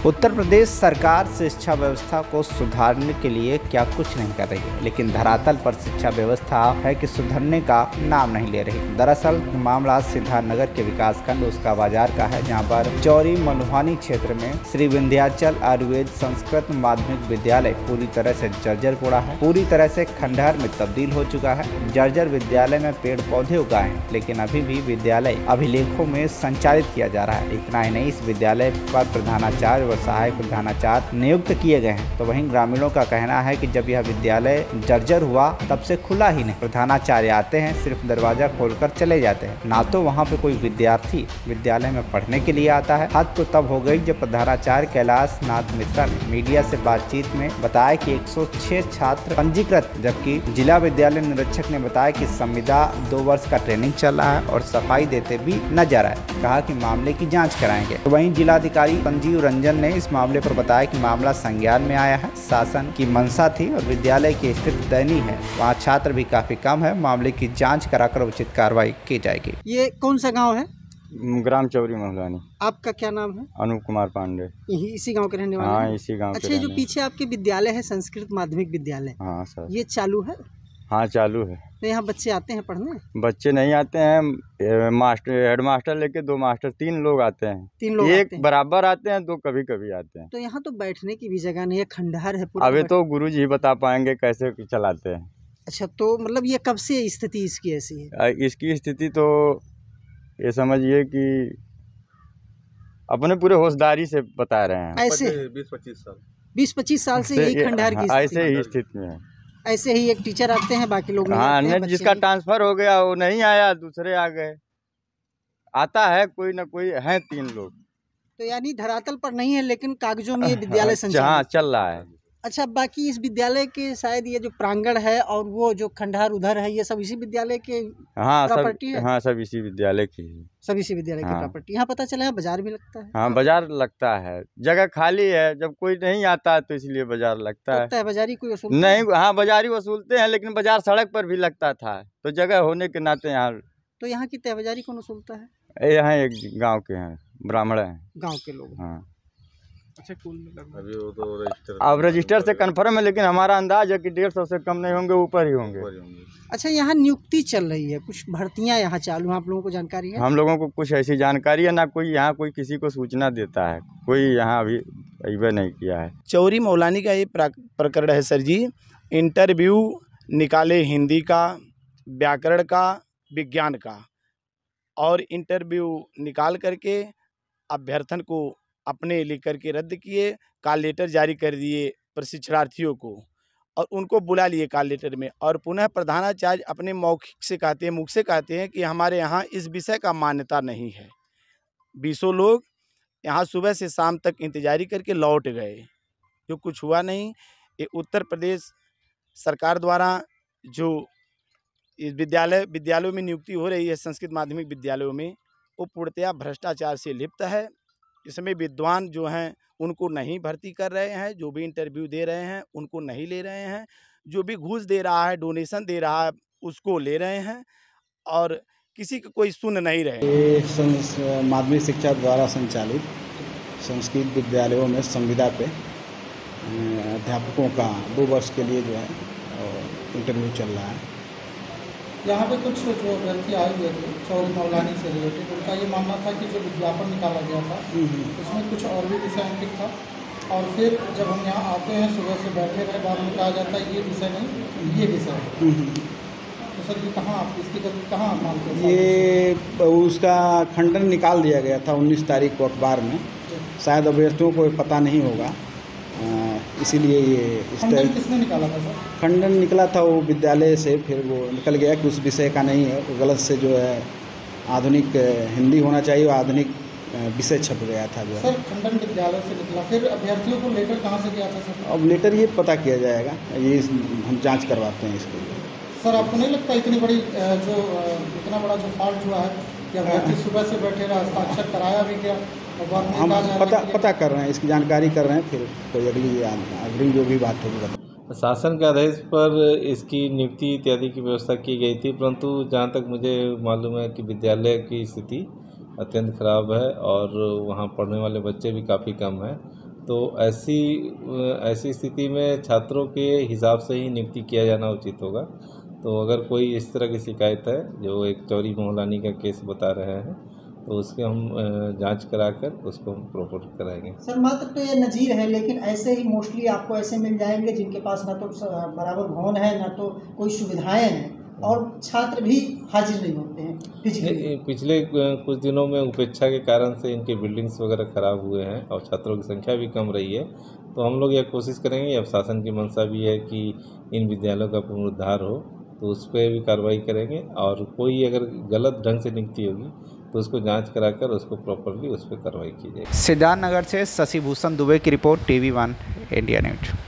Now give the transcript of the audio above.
उत्तर प्रदेश सरकार शिक्षा व्यवस्था को सुधारने के लिए क्या कुछ नहीं कर रही है, लेकिन धरातल पर शिक्षा व्यवस्था है कि सुधरने का नाम नहीं ले रही। दरअसल मामला सिद्धार्थनगर के विकासखंड उसका बाजार का है, जहां पर चौरी मलुहानी क्षेत्र में श्री विंध्याचल आयुर्वेद संस्कृत माध्यमिक विद्यालय पूरी तरह से जर्जर पड़ा है, पूरी तरह से खंडहर में तब्दील हो चुका है। जर्जर विद्यालय में पेड़ पौधे उगाए हैं, लेकिन अभी भी विद्यालय अभिलेखों में संचालित किया जा रहा है। इतना ही नहीं, इस विद्यालय पर प्रधानाचार्य सहायक प्रधानाचार्य नियुक्त किए गए हैं, तो वहीं ग्रामीणों का कहना है कि जब यह विद्यालय जर्जर हुआ तब से खुला ही नहीं। प्रधानाचार्य आते हैं, सिर्फ दरवाजा खोलकर चले जाते हैं, ना तो वहां पे कोई विद्यार्थी विद्यालय में पढ़ने के लिए आता है। हद तो तब हो गई जब प्रधानाचार्य कैलाश नाथ मिश्रा ने मीडिया से बातचीत में बताया कि 106 छात्र पंजीकृत, जबकि जिला विद्यालय निरीक्षक ने बताया कि संविदा 2 वर्ष का ट्रेनिंग चल रहा है और सफाई देते भी नजर आए। कहा कि मामले की जाँच कराएंगे। तो वहीं जिलाधिकारी संजीव रंजन ने इस मामले पर बताया कि मामला संज्ञान में आया है। शासन की मंशा थी और विद्यालय की स्थिति दयनीय है, वहाँ छात्र भी काफी कम है। मामले की जांच कराकर उचित कार्रवाई की जाएगी। ये कौन सा गांव है? ग्राम चौरी मलुहानी। आपका क्या नाम है? अनूप कुमार पांडे। इसी गांव के रहने वाले? हाँ, इसी गांव के। अच्छा, जो पीछे आपके विद्यालय है संस्कृत माध्यमिक विद्यालय, हाँ सर, ये चालू है? हाँ चालू है। तो यहाँ बच्चे आते हैं पढ़ने? बच्चे नहीं आते हैं, मास्टर हेड मास्टर लेके 2 मास्टर 3 लोग आते हैं। 3 लोग एक आते हैं। बराबर आते हैं, 2 कभी कभी आते हैं। तो यहाँ तो बैठने की भी जगह नहीं है, खंडहर है पूरा। अभी तो गुरुजी ही बता पाएंगे कैसे चलाते हैं। अच्छा, तो मतलब ये कब से स्थिति इसकी ऐसी है? इसकी स्थिति तो ये समझिए कि अपने पूरे होशदारी से बता रहे हैं। ऐसे 20-25 साल से यही खंडहर की ऐसे ही स्थिति में है। ऐसे ही एक टीचर आते हैं, बाकी लोग नहीं हाँ, आते हैं, नहीं, जिसका ट्रांसफर हो गया वो नहीं आया, दूसरे आ गए। आता है कोई ना कोई, है 3 लोग। तो यानी धरातल पर नहीं है, लेकिन कागजों में ये विद्यालय हाँ, संचालित चल रहा है। अच्छा, बाकी इस विद्यालय के शायद ये जो प्रांगण है और वो जो खंडहर उधर है, ये सब इसी विद्यालय के प्रॉपर्टी है? हाँ, सब इसी विद्यालय की है। सब इसी विद्यालय की प्रॉपर्टी। यहाँ पता चला है बाजार भी लगता है? हाँ, बाजार लगता है, जगह खाली है, जब कोई नहीं आता तो इसलिए बाजार लगता है। बाजारी कोई वसूलता नहीं? हाँ, बाजारी वसूलते हैं, लेकिन बाजार सड़क पर भी लगता था, तो जगह होने के नाते यहाँ। तो यहाँ की तय बाजारी कौन वसूलता है? यहाँ एक गाँव के हैं, ब्राह्मण हैं, गाँव के लोग। हाँ। अच्छा, कुल अभी वो तो अब रजिस्टर से कंफर्म है, लेकिन हमारा अंदाज है कि 150 से कम नहीं होंगे, ऊपर ही होंगे। अच्छा, यहाँ नियुक्ति चल रही है, कुछ भर्तियाँ यहाँ चालू हैं, आप लोगों को जानकारी है? हम लोगों को कुछ ऐसी जानकारी है ना, कोई यहाँ कोई किसी को सूचना देता है, कोई यहाँ अभी अइबे नहीं किया है। चौरी मलुहानी का ये प्रकरण है सर जी। इंटरव्यू निकाले हिंदी का, व्याकरण का, विज्ञान का, और इंटरव्यू निकाल करके अभ्यर्थन को अपने लिख करके रद्द किए, कॉल लेटर जारी कर दिए प्रशिक्षणार्थियों को, और उनको बुला लिए कॉल लेटर में, और पुनः प्रधानाचार्य अपने मौखिक से कहते हैं, मुख से कहते हैं कि हमारे यहाँ इस विषय का मान्यता नहीं है। 20 लोग यहाँ सुबह से शाम तक इंतजारी करके लौट गए, जो कुछ हुआ नहीं। ये उत्तर प्रदेश सरकार द्वारा जो इस विद्यालयों में नियुक्ति हो रही है संस्कृत माध्यमिक विद्यालयों में, वो पूर्णतया भ्रष्टाचार से लिप्त है। इसमें विद्वान जो हैं उनको नहीं भर्ती कर रहे हैं, जो भी इंटरव्यू दे रहे हैं उनको नहीं ले रहे हैं, जो भी घूस दे रहा है, डोनेशन दे रहा है, उसको ले रहे हैं, और किसी का कोई सुन नहीं रहे। ये माध्यमिक शिक्षा द्वारा संचालित संस्कृत विद्यालयों में संविदा पे अध्यापकों का 2 वर्ष के लिए जो है इंटरव्यू चल रहा है। यहाँ पे कुछ जो अभ्यर्थी आए हुए थे चौरी मलुहानी से रिलेटेड, उनका ये मानना था कि जो विज्ञापन निकाला गया था उसमें कुछ और भी विषय अंकित था, और फिर जब हम यहाँ आते हैं सुबह से बैठे रहे, बाद में कहा जाता है ये विषय नहीं, ये विषय है। तो सर ये कहाँ आप इसकी कहाँ मानते हैं? ये उसका खंडन निकाल दिया गया था 19 तारीख को अखबार में, शायद अभ्यर्थियों को पता नहीं होगा, इसीलिए ये खंडन किसने निकाला था सर? खंडन निकला था वो विद्यालय से, फिर वो निकल गया कि उस विषय का नहीं है, वो गलत से जो है आधुनिक हिंदी होना चाहिए, आधुनिक विषय छप गया था जो है। सर खंडन विद्यालय से निकला, फिर अभ्यर्थियों को लेटर कहाँ से गया था सर? अब लेटर ये पता किया जाएगा, ये हम जांच करवाते हैं इसके लिए। सर आपको नहीं लगता इतनी बड़ी इतना बड़ा जो फॉल्ट हुआ है कि अभ्यर्थी सुबह से बैठे रहा, हस्ताक्षर कराया भी गया, हम पता कर रहे हैं, इसकी जानकारी कर रहे हैं, फिर कोई अग्रिम जो भी बात होगी। शासन के आदेश पर इसकी नियुक्ति इत्यादि की व्यवस्था की गई थी, परंतु जहाँ तक मुझे मालूम है कि विद्यालय की स्थिति अत्यंत खराब है और वहाँ पढ़ने वाले बच्चे भी काफ़ी कम हैं। तो ऐसी स्थिति में छात्रों के हिसाब से ही नियुक्ति किया जाना उचित होगा। तो अगर कोई इस तरह की शिकायत है, जो एक चौरी मोहलानी का केस बता रहे हैं, तो उसके हम जांच कराकर उसको हम प्रॉपर कराएंगे। सर मात्र तो ये नज़ीर है, लेकिन ऐसे ही मोस्टली आपको ऐसे मिल जाएंगे जिनके पास ना तो बराबर भवन है, ना तो कोई सुविधाएं हैं, और छात्र भी हाजिर नहीं होते हैं फिजिकली। पिछले कुछ दिनों में उपेक्षा के कारण से इनके बिल्डिंग्स वगैरह ख़राब हुए हैं और छात्रों की संख्या भी कम रही है। तो हम लोग यह कोशिश करेंगे, अब शासन की मंशा भी है कि इन विद्यालयों का पुनरुद्धार हो, तो उस पर भी कार्रवाई करेंगे। और कोई अगर गलत ढंग से नियुक्ति होगी तो उसको जांच कराकर उसको प्रॉपरली उस पर कार्रवाई की जाएगी। सिद्धार्थनगर से शशि भूषण दुबे की रिपोर्ट, TV1 इंडिया न्यूज।